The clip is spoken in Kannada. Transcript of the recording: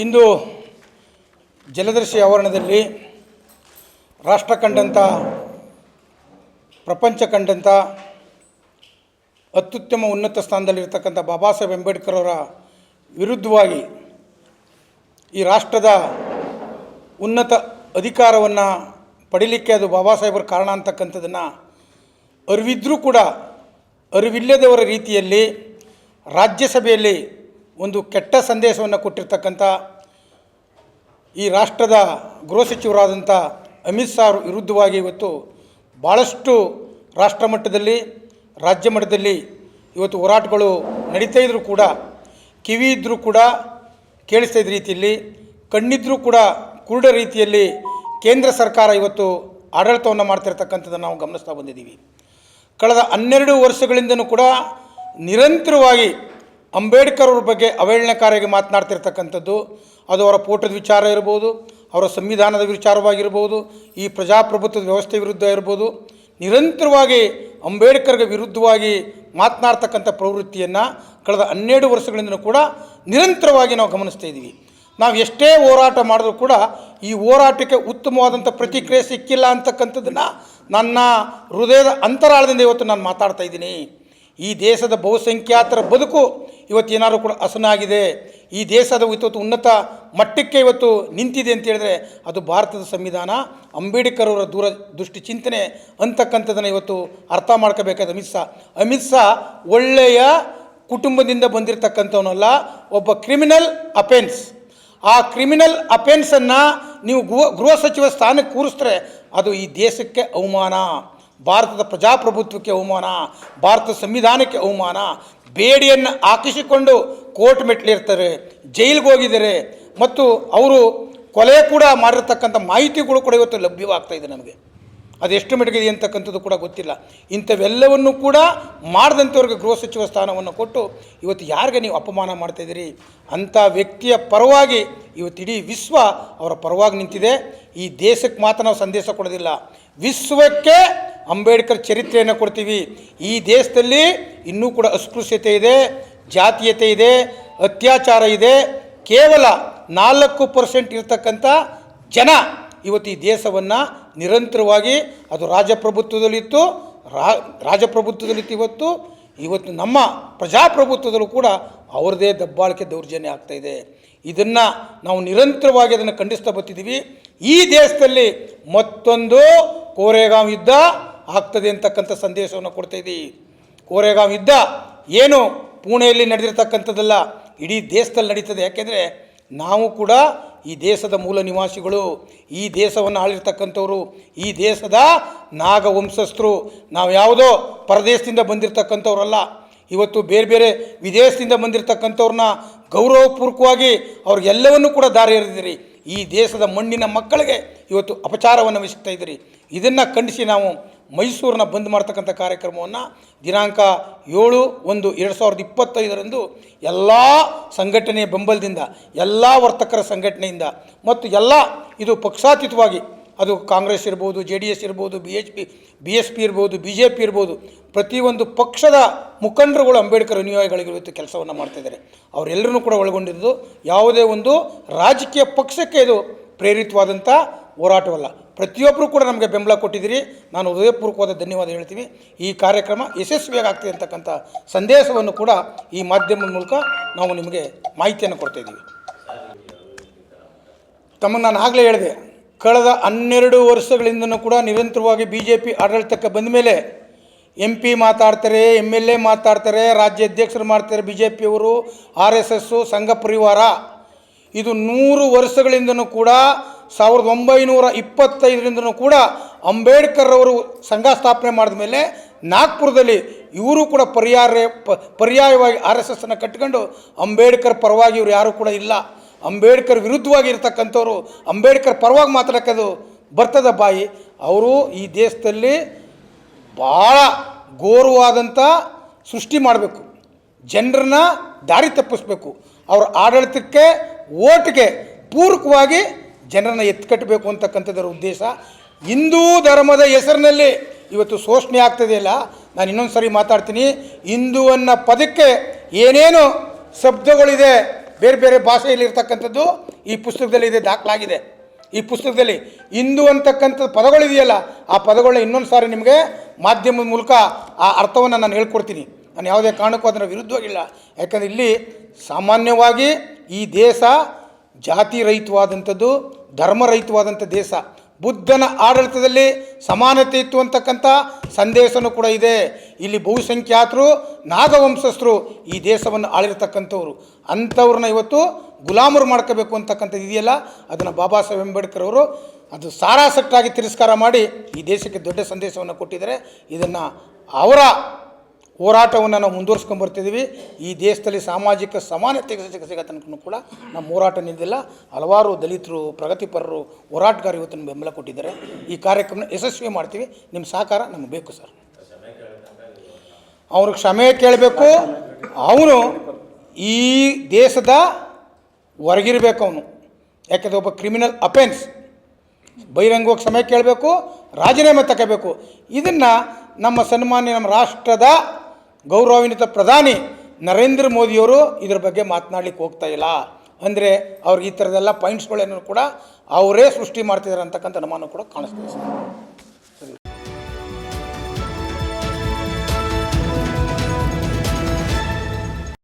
ಇಂದು ಜಲದರ್ಶಿ ಆವರಣದಲ್ಲಿ ರಾಷ್ಟ್ರ ಕಂಡಂಥ, ಪ್ರಪಂಚ ಕಂಡಂಥ ಅತ್ಯುತ್ತಮ ಉನ್ನತ ಸ್ಥಾನದಲ್ಲಿರ್ತಕ್ಕಂಥ ಬಾಬಾ ಸಾಹೇಬ್ ಅಂಬೇಡ್ಕರ್ ಅವರ ವಿರುದ್ಧವಾಗಿ ಈ ರಾಷ್ಟ್ರದ ಉನ್ನತ ಅಧಿಕಾರವನ್ನು ಪಡೀಲಿಕ್ಕೆ ಅದು ಬಾಬಾ ಸಾಹೇಬರ ಕಾರಣ ಅಂತಕ್ಕಂಥದ್ದನ್ನು ಅರಿವಿದ್ರೂ ಕೂಡ ಅರಿವಿಲ್ಲದವರ ರೀತಿಯಲ್ಲಿ ರಾಜ್ಯಸಭೆಯಲ್ಲಿ ಒಂದು ಕೆಟ್ಟ ಸಂದೇಶವನ್ನು ಕೊಟ್ಟಿರ್ತಕ್ಕಂಥ ಈ ರಾಷ್ಟ್ರದ ಗೃಹ ಸಚಿವರಾದಂಥ ಅಮಿತ್ ಶಾ ವಿರುದ್ಧವಾಗಿ ಇವತ್ತು ಭಾಳಷ್ಟು ರಾಷ್ಟ್ರ ಮಟ್ಟದಲ್ಲಿ, ರಾಜ್ಯ ಮಟ್ಟದಲ್ಲಿ ಇವತ್ತು ಹೋರಾಟಗಳು ನಡೀತಾ ಇದ್ದರೂ ಕೂಡ, ಕಿವಿ ಇದ್ದರೂ ಕೂಡ ಕೇಳಿಸ್ತಾ ಇದ್ದ ರೀತಿಯಲ್ಲಿ, ಕಣ್ಣಿದ್ರೂ ಕೂಡ ಕುರುಡ ರೀತಿಯಲ್ಲಿ ಕೇಂದ್ರ ಸರ್ಕಾರ ಇವತ್ತು ಆಡಳಿತವನ್ನು ಮಾಡ್ತಿರ್ತಕ್ಕಂಥದ್ದನ್ನು ನಾವು ಗಮನಿಸ್ತಾ ಬಂದಿದ್ದೀವಿ. ಕಳೆದ 12 ವರ್ಷಗಳಿಂದನೂ ಕೂಡ ನಿರಂತರವಾಗಿ ಅಂಬೇಡ್ಕರ್ ಅವ್ರ ಬಗ್ಗೆ ಅವಹೇಳನಕಾರಿಯಾಗಿ ಮಾತನಾಡ್ತಿರ್ತಕ್ಕಂಥದ್ದು, ಅದು ಅವರ ಫೋಟೋದ ವಿಚಾರ ಇರ್ಬೋದು, ಅವರ ಸಂವಿಧಾನದ ವಿಚಾರವಾಗಿರ್ಬೋದು, ಈ ಪ್ರಜಾಪ್ರಭುತ್ವದ ವ್ಯವಸ್ಥೆ ವಿರುದ್ಧ ಇರ್ಬೋದು, ನಿರಂತರವಾಗಿ ಅಂಬೇಡ್ಕರ್ಗೆ ವಿರುದ್ಧವಾಗಿ ಮಾತನಾಡ್ತಕ್ಕಂಥ ಪ್ರವೃತ್ತಿಯನ್ನು ಕಳೆದ 12 ವರ್ಷಗಳಿಂದಲೂ ಕೂಡ ನಿರಂತರವಾಗಿ ನಾವು ಗಮನಿಸ್ತಾ ಇದ್ದೀವಿ. ನಾವು ಎಷ್ಟೇ ಹೋರಾಟ ಮಾಡಿದ್ರೂ ಕೂಡ ಈ ಹೋರಾಟಕ್ಕೆ ಉತ್ತಮವಾದಂಥ ಪ್ರತಿಕ್ರಿಯೆ ಸಿಕ್ಕಿಲ್ಲ ಅಂತಕ್ಕಂಥದ್ದನ್ನು ನನ್ನ ಹೃದಯದ ಅಂತರಾಳದಿಂದ ಇವತ್ತು ನಾನು ಮಾತಾಡ್ತಾ ಇದ್ದೀನಿ. ಈ ದೇಶದ ಬಹುಸಂಖ್ಯಾತರ ಬದುಕು ಇವತ್ತು ಏನಾದರೂ ಕೂಡ ಹಸನಾಗಿದೆ, ಈ ದೇಶದ ಇವತ್ತು ಉನ್ನತ ಮಟ್ಟಕ್ಕೆ ಇವತ್ತು ನಿಂತಿದೆ ಅಂತ ಹೇಳಿದ್ರೆ ಅದು ಭಾರತದ ಸಂವಿಧಾನ, ಅಂಬೇಡ್ಕರ್ ಅವರ ದೂರದೃಷ್ಟಿ ಚಿಂತನೆ ಅಂತಕ್ಕಂಥದ್ದನ್ನು ಇವತ್ತು ಅರ್ಥ ಮಾಡ್ಕೋಬೇಕಾದ ಅಮಿತ್ ಶಾ ಒಳ್ಳೆಯ ಕುಟುಂಬದಿಂದ ಬಂದಿರತಕ್ಕಂಥವನಲ್ಲ, ಒಬ್ಬ ಕ್ರಿಮಿನಲ್ ಅಫೆನ್ಸ್. ಆ ಕ್ರಿಮಿನಲ್ ಅಫೆನ್ಸನ್ನು ನೀವು ಗೃಹ ಸಚಿವ ಸ್ಥಾನಕ್ಕೆ ಕೂರಿಸಿದ್ರೆ ಅದು ಈ ದೇಶಕ್ಕೆ ಅವಮಾನ, ಭಾರತದ ಪ್ರಜಾಪ್ರಭುತ್ವಕ್ಕೆ ಅವಮಾನ, ಭಾರತದ ಸಂವಿಧಾನಕ್ಕೆ ಅವಮಾನ. ಬೇಡಿಯನ್ನು ಹಾಕಿಸಿಕೊಂಡು ಕೋರ್ಟ್ ಮೆಟ್ಲಿರ್ತಾರೆ, ಜೈಲಿಗೆ ಹೋಗಿದ್ದಾರೆ, ಮತ್ತು ಅವರು ಕೊಲೆ ಕೂಡ ಮಾಡಿರ್ತಕ್ಕಂಥ ಮಾಹಿತಿಗಳು ಕೂಡ ಇವತ್ತು ಲಭ್ಯವಾಗ್ತಾಯಿದೆ ನಮಗೆ. ಅದೆಷ್ಟು ಮಟ್ಟಿಗೆ ಅಂತಕ್ಕಂಥದ್ದು ಕೂಡ ಗೊತ್ತಿಲ್ಲ. ಇಂಥವೆಲ್ಲವನ್ನು ಕೂಡ ಮಾಡಿದಂಥವ್ರಿಗೆ ಗೃಹ ಸಚಿವ ಸ್ಥಾನವನ್ನು ಕೊಟ್ಟು ಇವತ್ತು ಯಾರಿಗೆ ನೀವು ಅಪಮಾನ ಮಾಡ್ತಾಯಿದ್ದೀರಿ ಅಂಥ ವ್ಯಕ್ತಿಯ ಪರವಾಗಿ ಇವತ್ತು ಇಡೀ ವಿಶ್ವ ಅವರ ಪರವಾಗಿ ನಿಂತಿದೆ. ಈ ದೇಶಕ್ಕೆ ಮಾತ್ರ ನಾವು ಸಂದೇಶ ಕೊಡೋದಿಲ್ಲ, ವಿಶ್ವಕ್ಕೆ ಅಂಬೇಡ್ಕರ್ ಚರಿತ್ರೆಯನ್ನು ಕೊಡ್ತೀವಿ. ಈ ದೇಶದಲ್ಲಿ ಇನ್ನೂ ಕೂಡ ಅಸ್ಪೃಶ್ಯತೆ ಇದೆ, ಜಾತೀಯತೆ ಇದೆ, ಅತ್ಯಾಚಾರ ಇದೆ. ಕೇವಲ 4% ಇರತಕ್ಕಂಥ ಜನ ಇವತ್ತು ಈ ದೇಶವನ್ನು ನಿರಂತರವಾಗಿ, ಅದು ರಾಜಪ್ರಭುತ್ವದಲ್ಲಿತ್ತು, ಇವತ್ತು ನಮ್ಮ ಪ್ರಜಾಪ್ರಭುತ್ವದಲ್ಲೂ ಕೂಡ ಅವ್ರದ್ದೇ ದಬ್ಬಾಳಿಕೆ ದೌರ್ಜನ್ಯ ಆಗ್ತಾಯಿದೆ. ಇದನ್ನು ನಾವು ನಿರಂತರವಾಗಿ ಅದನ್ನು ಖಂಡಿಸ್ತಾ ಬರ್ತಿದ್ದೀವಿ. ಈ ದೇಶದಲ್ಲಿ ಮತ್ತೊಂದು ಕೋರೆಗಾಂವ್ ಯುದ್ಧ ಆಗ್ತದೆ ಅಂತಕ್ಕಂಥ ಸಂದೇಶವನ್ನು ಕೊಡ್ತಾಯಿದ್ದೀವಿ. ಕೋರೆಗಾಂವ್ ಯುದ್ಧ ಏನು ಪುಣೆಯಲ್ಲಿ ನಡೆದಿರ್ತಕ್ಕಂಥದ್ದಲ್ಲ, ಇಡೀ ದೇಶದಲ್ಲಿ ನಡೀತದೆ. ಯಾಕೆಂದರೆ ನಾವು ಕೂಡ ಈ ದೇಶದ ಮೂಲ ನಿವಾಸಿಗಳು, ಈ ದೇಶವನ್ನು ಆಳಿರ್ತಕ್ಕಂಥವ್ರು, ಈ ದೇಶದ ನಾಗವಂಶಸ್ಥರು. ನಾವು ಯಾವುದೋ ಪರದೇಶದಿಂದ ಬಂದಿರತಕ್ಕಂಥವ್ರಲ್ಲ. ಇವತ್ತು ಬೇರೆ ಬೇರೆ ವಿದೇಶದಿಂದ ಬಂದಿರತಕ್ಕಂಥವ್ರನ್ನ ಗೌರವಪೂರ್ವಕವಾಗಿ ಅವ್ರಿಗೆಲ್ಲವನ್ನೂ ಕೂಡ ದಾರಿ ಎರೆದಿರಿ. ಈ ದೇಶದ ಮಣ್ಣಿನ ಮಕ್ಕಳಿಗೆ ಇವತ್ತು ಅಪಚಾರವನ್ನು ವಹಿಸ್ತಾ ಇದ್ದೀರಿ. ಇದನ್ನು ಖಂಡಿಸಿ ನಾವು ಮೈಸೂರನ್ನ ಬಂದ್ ಮಾಡ್ತಕ್ಕಂಥ ಕಾರ್ಯಕ್ರಮವನ್ನು ದಿನಾಂಕ 7/1/2025 ಎಲ್ಲ ಸಂಘಟನೆಯ ಬೆಂಬಲದಿಂದ, ಎಲ್ಲ ವರ್ತಕರ ಸಂಘಟನೆಯಿಂದ ಮತ್ತು ಎಲ್ಲ ಇದು ಪಕ್ಷಾತೀತವಾಗಿ, ಅದು ಕಾಂಗ್ರೆಸ್ ಇರ್ಬೋದು, JDS ಇರ್ಬೋದು, BSP ಇರ್ಬೋದು, BJP ಇರ್ಬೋದು, ಪ್ರತಿಯೊಂದು ಪಕ್ಷದ ಮುಖಂಡರುಗಳು ಅಂಬೇಡ್ಕರ್ ಅನುಯಾಯಿಗಳಿಗೆ ಇವತ್ತು ಕೆಲಸವನ್ನು ಮಾಡ್ತಾಯಿದ್ದಾರೆ. ಅವರೆಲ್ಲರೂ ಕೂಡ ಒಳಗೊಂಡಿದ್ದು ಯಾವುದೇ ಒಂದು ರಾಜಕೀಯ ಪಕ್ಷಕ್ಕೆ ಇದು ಪ್ರೇರಿತವಾದಂಥ ಹೋರಾಟವಲ್ಲ. ಪ್ರತಿಯೊಬ್ಬರು ಕೂಡ ನಮಗೆ ಬೆಂಬಲ ಕೊಟ್ಟಿದ್ದೀರಿ. ನಾನು ಹೃದಯಪೂರ್ವಕವಾದ ಧನ್ಯವಾದ ಹೇಳ್ತೀವಿ. ಈ ಕಾರ್ಯಕ್ರಮ ಯಶಸ್ವಿಯಾಗಿ ಆಗ್ತದೆ ಅಂತಕ್ಕಂಥ ಸಂದೇಶವನ್ನು ಕೂಡ ಈ ಮಾಧ್ಯಮದ ಮೂಲಕ ನಾವು ನಿಮಗೆ ಮಾಹಿತಿಯನ್ನು ಕೊಡ್ತಾಯಿದ್ದೀವಿ. ತಮಗೆ ನಾನು ಆಗಲೇ ಹೇಳಿದೆ, ಕಳೆದ 12 ವರ್ಷಗಳಿಂದನೂ ಕೂಡ ನಿರಂತರವಾಗಿ BJP ಆಡಳಿತಕ್ಕೆ ಬಂದ ಮೇಲೆ MP ಮಾತಾಡ್ತಾರೆ, MLA ಮಾತಾಡ್ತಾರೆ, ರಾಜ್ಯ ಅಧ್ಯಕ್ಷರು ಮಾಡ್ತಾರೆ, BJPಯವರು, RSS, ಸಂಘ ಪರಿವಾರ. ಇದು 100 ವರ್ಷಗಳಿಂದನೂ ಕೂಡ 1925 ಕೂಡ ಅಂಬೇಡ್ಕರ್ ಅವರು ಸಂಘ ಸ್ಥಾಪನೆ ಮಾಡಿದ ಮೇಲೆ ನಾಗ್ಪುರದಲ್ಲಿ ಇವರು ಕೂಡ ಪರ್ಯಾಯವಾಗಿ RSSನ್ನು ಕಟ್ಕೊಂಡು ಅಂಬೇಡ್ಕರ್ ಪರವಾಗಿ ಇವರು ಯಾರೂ ಕೂಡ ಇಲ್ಲ. ಅಂಬೇಡ್ಕರ್ ವಿರುದ್ಧವಾಗಿ ಇರ್ತಕ್ಕಂಥವ್ರು ಅಂಬೇಡ್ಕರ್ ಪರವಾಗಿ ಮಾತಾಡೋಕ್ಕದು ಬರ್ತದ ಬಾಯಿ. ಅವರು ಈ ದೇಶದಲ್ಲಿ ಭಾಳ ಘೋರವಾದಂಥ ಸೃಷ್ಟಿ ಮಾಡಬೇಕು, ಜನರನ್ನ ದಾರಿ ತಪ್ಪಿಸ್ಬೇಕು, ಅವ್ರ ಆಡಳಿತಕ್ಕೆ ಓಟ್ಗೆ ಪೂರಕವಾಗಿ ಜನರನ್ನು ಎತ್ಕಟ್ಟಬೇಕು ಅಂತಕ್ಕಂಥದ್ದರ ಉದ್ದೇಶ. ಹಿಂದೂ ಧರ್ಮದ ಹೆಸರಿನಲ್ಲಿ ಇವತ್ತು ಶೋಷಣೆ ಆಗ್ತದೆಯಲ್ಲ, ನಾನು ಇನ್ನೊಂದು ಸರಿ ಮಾತಾಡ್ತೀನಿ. ಹಿಂದೂ ಅನ್ನೋ ಪದಕ್ಕೆ ಏನೇನು ಶಬ್ದಗಳಿದೆ, ಬೇರೆ ಬೇರೆ ಭಾಷೆಯಲ್ಲಿರ್ತಕ್ಕಂಥದ್ದು ಈ ಪುಸ್ತಕದಲ್ಲಿ ಇದೆ, ದಾಖಲಾಗಿದೆ. ಈ ಪುಸ್ತಕದಲ್ಲಿ ಹಿಂದೂ ಅಂತಕ್ಕಂಥ ಪದಗಳಿದೆಯಲ್ಲ, ಆ ಪದಗಳನ್ನ ಇನ್ನೊಂದು ಸಾರಿ ನಿಮಗೆ ಮಾಧ್ಯಮದ ಮೂಲಕ ಆ ಅರ್ಥವನ್ನು ನಾನು ಹೇಳ್ಕೊಡ್ತೀನಿ. ನಾನು ಯಾವುದೇ ಕಾರಣಕ್ಕೂ ಅದರ ವಿರುದ್ಧವಾಗಿಲ್ಲ. ಯಾಕಂದರೆ ಇಲ್ಲಿ ಸಾಮಾನ್ಯವಾಗಿ ಈ ದೇಶ ಜಾತಿ ರಹಿತವಾದಂಥದ್ದು, ಧರ್ಮರಹಿತವಾದಂಥ ದೇಶ. ಬುದ್ಧನ ಆಡಳಿತದಲ್ಲಿ ಸಮಾನತೆ ಇತ್ತು ಅಂತಕ್ಕಂಥ ಸಂದೇಶನೂ ಕೂಡ ಇದೆ. ಇಲ್ಲಿ ಬಹುಸಂಖ್ಯಾತರು ನಾಗವಂಶಸ್ಥರು ಈ ದೇಶವನ್ನು ಆಳಿರ್ತಕ್ಕಂಥವ್ರು. ಅಂಥವ್ರನ್ನ ಇವತ್ತು ಗುಲಾಮರು ಮಾಡ್ಕೋಬೇಕು ಅಂತಕ್ಕಂಥದ್ದು ಇದೆಯಲ್ಲ, ಅದನ್ನು ಬಾಬಾ ಸಾಹೇಬ್ ಅಂಬೇಡ್ಕರ್ ಅವರು ಅದು ಸಾರಾಸಟ್ಟಾಗಿ ತಿರಸ್ಕಾರ ಮಾಡಿ ಈ ದೇಶಕ್ಕೆ ದೊಡ್ಡ ಸಂದೇಶವನ್ನು ಕೊಟ್ಟಿದ್ದಾರೆ. ಇದನ್ನು ಅವರ ಹೋರಾಟವನ್ನು ನಾವು ಮುಂದುವರ್ಸ್ಕೊಂಡ್ಬರ್ತಿದ್ದೀವಿ. ಈ ದೇಶದಲ್ಲಿ ಸಾಮಾಜಿಕ ಸಮಾನತೆ ಸಿಗೋ ತನಕ ಕೂಡ ನಮ್ಮ ಹೋರಾಟ ನಿಂತಿಲ್ಲ. ಹಲವಾರು ದಲಿತರು, ಪ್ರಗತಿಪರರು, ಹೋರಾಟಗಾರರು ಇವತ್ತು ನಮ್ಗೆ ಬೆಂಬಲ ಕೊಟ್ಟಿದ್ದಾರೆ. ಈ ಕಾರ್ಯಕ್ರಮ ಯಶಸ್ವಿ ಮಾಡ್ತೀವಿ. ನಿಮ್ಮ ಸಹಕಾರ ನಮಗೆ ಬೇಕು ಸರ್. ಅವ್ರಿಗೆ ಕ್ಷಮೆ ಕೇಳಬೇಕು. ಅವನು ಈ ದೇಶದ ಹೊರಗಿರಬೇಕು. ಅವನು ಯಾಕೆಂದರೆ ಒಬ್ಬ ಕ್ರಿಮಿನಲ್ ಅಫೆನ್ಸ್. ಬಹಿರಂಗವಾಗಿ ಕ್ಷಮೆ ಕೇಳಬೇಕು, ರಾಜೀನಾಮೆ ತಗೋಬೇಕು. ಇದನ್ನು ನಮ್ಮ ಸನ್ಮಾನ್ಯ ನಮ್ಮ ರಾಷ್ಟ್ರದ ಗೌರವಾನ್ವಿತ ಪ್ರಧಾನಿ ನರೇಂದ್ರ ಮೋದಿಯವರು ಇದರ ಬಗ್ಗೆ ಮಾತನಾಡಲಿಕ್ಕೆ ಹೋಗ್ತಾ ಇಲ್ಲ. ಅಂದರೆ ಅವ್ರಿಗೆ ಈ ಥರದೆಲ್ಲ ಪಾಯಿಂಟ್ಸ್ಗಳೇನೂ ಕೂಡ ಅವರೇ ಸೃಷ್ಟಿ ಮಾಡ್ತಿದ್ದಾರೆ ಅಂತಕ್ಕಂಥ ಅನುಮಾನ ಕೂಡ ಕಾಣಿಸ್ತಿದೆ ಸರ್.